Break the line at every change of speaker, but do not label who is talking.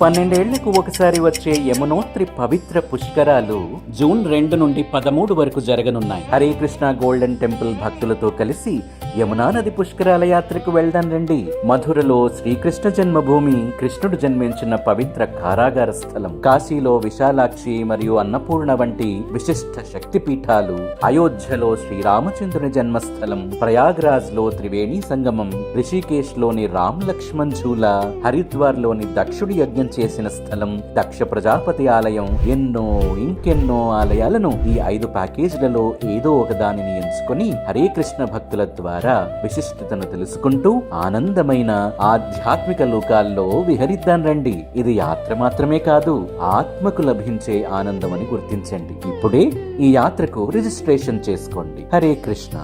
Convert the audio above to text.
12 ఏళ్లకు ఒకసారి వచ్చే యమునోత్రి పవిత్ర పుష్కరాలు జూన్ 2 నుండి 13 వరకు జరగనున్నాయి. హరే కృష్ణ గోల్డెన్ టెంపుల్ భక్తులతో కలిసి యమునా నది పుష్కరాల యాత్రకు వెళ్దాం రండి. మధురలో శ్రీకృష్ణ జన్మభూమి, కృష్ణుడు జన్మించిన పవిత్ర కారాగార స్థలం, కాశీలో విశాలాక్షి మరియు అన్నపూర్ణ వంటి విశిష్ట శక్తిపీఠాలు, అయోధ్యలో శ్రీరామచంద్రుని జన్మస్థలం, ప్రయాగ్రాజ్ లో త్రివేణి సంగమం, రిషికేశ్ లోని రామ్ లక్ష్మణ్ ఝూలా, హరిద్వార్ లోని దక్షుడి యజ్ఞం చేసిన స్థలం, దక్ష ప్రజాపతి ఆలయం, ఇంకెన్నో ఆలయాలను ఈ 5 ప్యాకేజీలలో ఏదో ఒక దానిని ఎంచుకొని హరే కృష్ణ భక్తుల ద్వారా విశిష్టతను తెలుసుకుంటూ ఆనందమైన ఆధ్యాత్మిక లోకాల్లో విహరిద్దాం రండి. ఇది యాత్ర మాత్రమే కాదు, ఆత్మకు లభించే ఆనందమని గుర్తించండి. ఇప్పుడే ఈ యాత్రకు రిజిస్ట్రేషన్ చేసుకోండి. హరే కృష్ణ.